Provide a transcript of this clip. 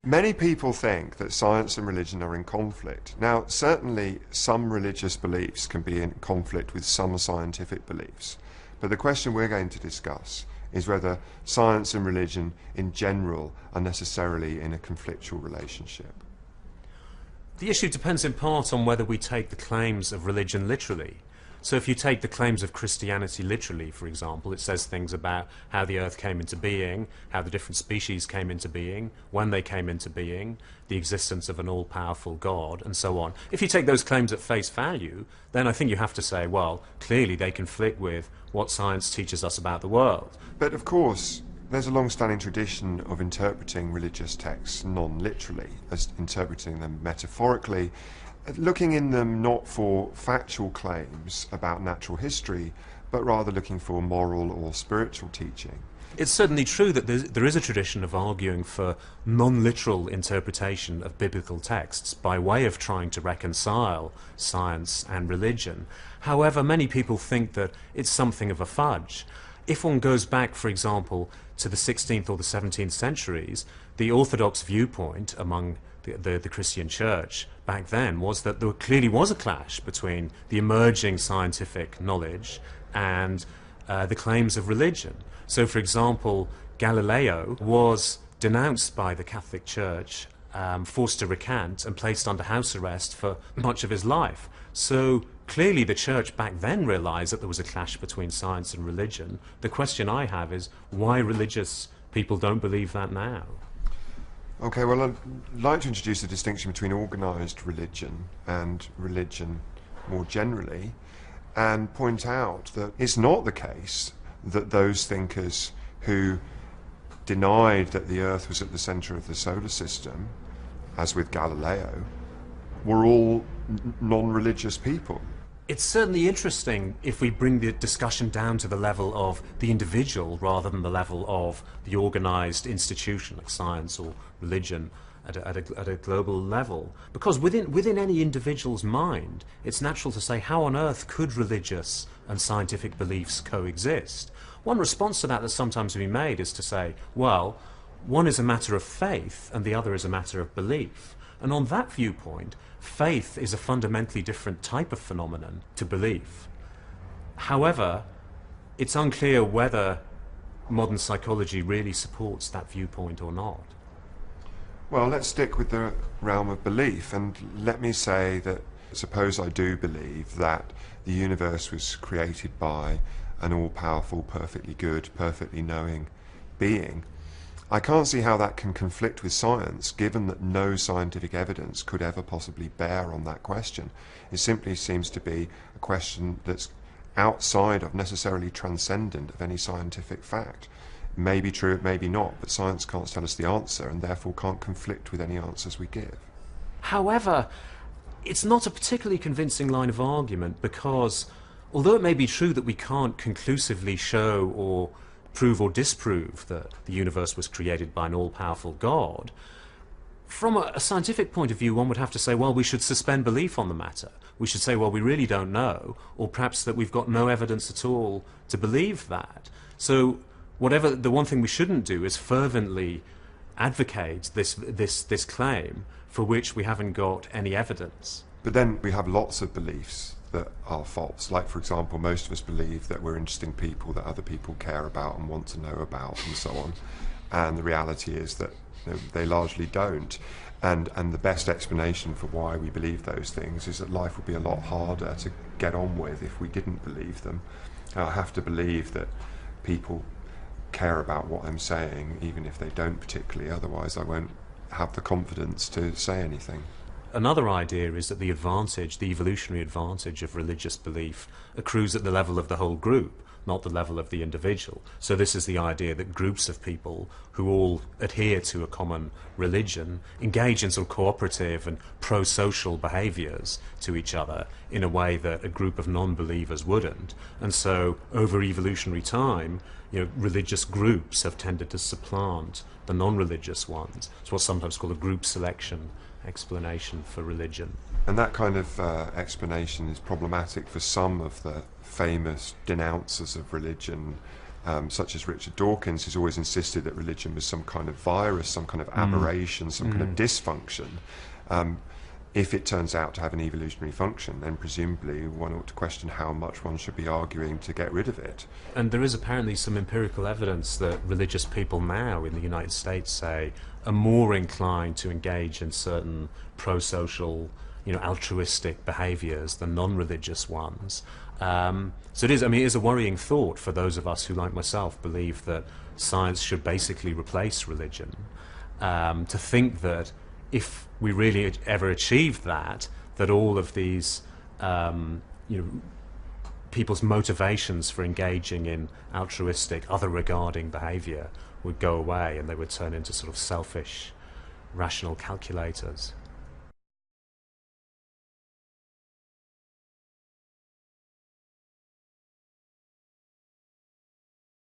Many people think that science and religion are in conflict. Now, certainly some religious beliefs can be in conflict with some scientific beliefs, but the question we're going to discuss is whether science and religion in general are necessarily in a conflictual relationship. The issue depends in part on whether we take the claims of religion literally. So if you take the claims of Christianity literally, for example, it says things about how the earth came into being, how the different species came into being, when they came into being, the existence of an all-powerful God, and so on. If you take those claims at face value, then I think you have to say, well, clearly they conflict with what science teaches us about the world. But of course, there's a long-standing tradition of interpreting religious texts non-literally, as interpreting them metaphorically, looking in them not for factual claims about natural history, but rather looking for moral or spiritual teaching. It's certainly true that there is a tradition of arguing for non-literal interpretation of biblical texts by way of trying to reconcile science and religion. However, many people think that it's something of a fudge. If one goes back, for example, to the 16th or the 17th centuries, the orthodox viewpoint among the Christian church back then was that there clearly was a clash between the emerging scientific knowledge and the claims of religion. So, for example, Galileo was denounced by the Catholic Church, forced to recant and placed under house arrest for much of his life. So clearly the church back then realized that there was a clash between science and religion. The question I have is why religious people don't believe that now. Okay, well, I'd like to introduce a distinction between organised religion and religion more generally, and point out that it's not the case that those thinkers who denied that the Earth was at the centre of the solar system, as with Galileo, were all non-religious people. It's certainly interesting if we bring the discussion down to the level of the individual rather than the level of the organised institution like science or religion at a global level. Because within any individual's mind, it's natural to say, how on earth could religious and scientific beliefs coexist? One response to that that's sometimes been made is to say, well, one is a matter of faith and the other is a matter of belief. And on that viewpoint, faith is a fundamentally different type of phenomenon to belief. However, it's unclear whether modern psychology really supports that viewpoint or not. Well, let's stick with the realm of belief, and let me say that suppose I do believe that the universe was created by an all-powerful, perfectly good, perfectly knowing being. I can't see how that can conflict with science, given that no scientific evidence could ever possibly bear on that question. It simply seems to be a question that's outside of, necessarily transcendent of any scientific fact. It may be true, it may be not, but science can't tell us the answer and therefore can't conflict with any answers we give. However, it's not a particularly convincing line of argument because, although it may be true that we can't conclusively show or prove or disprove that the universe was created by an all-powerful God, from a scientific point of view, one would have to say, well, we should suspend belief on the matter. We should say, well, we really don't know, or perhaps that we've got no evidence at all to believe that. So the one thing we shouldn't do is fervently advocate this claim for which we haven't got any evidence. But then we have lots of beliefs that are false. Like, for example, most of us believe that we're interesting people that other people care about and want to know about and so on. And the reality is that they largely don't. And the best explanation for why we believe those things is that life would be a lot harder to get on with if we didn't believe them. I have to believe that people care about what I'm saying, even if they don't particularly, otherwise I won't have the confidence to say anything. Another idea is that the evolutionary advantage of religious belief accrues at the level of the whole group, not the level of the individual. So this is the idea that groups of people who all adhere to a common religion engage in sort of cooperative and pro-social behaviours to each other in a way that a group of non-believers wouldn't. And so over evolutionary time, religious groups have tended to supplant the non-religious ones. It's what's sometimes called a group selection explanation for religion. And that kind of explanation is problematic for some of the famous denouncers of religion, such as Richard Dawkins, who's always insisted that religion was some kind of virus, some kind of aberration, some kind of dysfunction. If it turns out to have an evolutionary function, then presumably one ought to question how much one should be arguing to get rid of it. And there is apparently some empirical evidence that religious people now in the United States, say, are more inclined to engage in certain pro-social, altruistic behaviours than non-religious ones. So it is, it is a worrying thought for those of us who, like myself, believe that science should basically replace religion. To think that if we really ever achieved that all of these, people's motivations for engaging in altruistic, other-regarding behaviour would go away and they would turn into sort of selfish, rational calculators.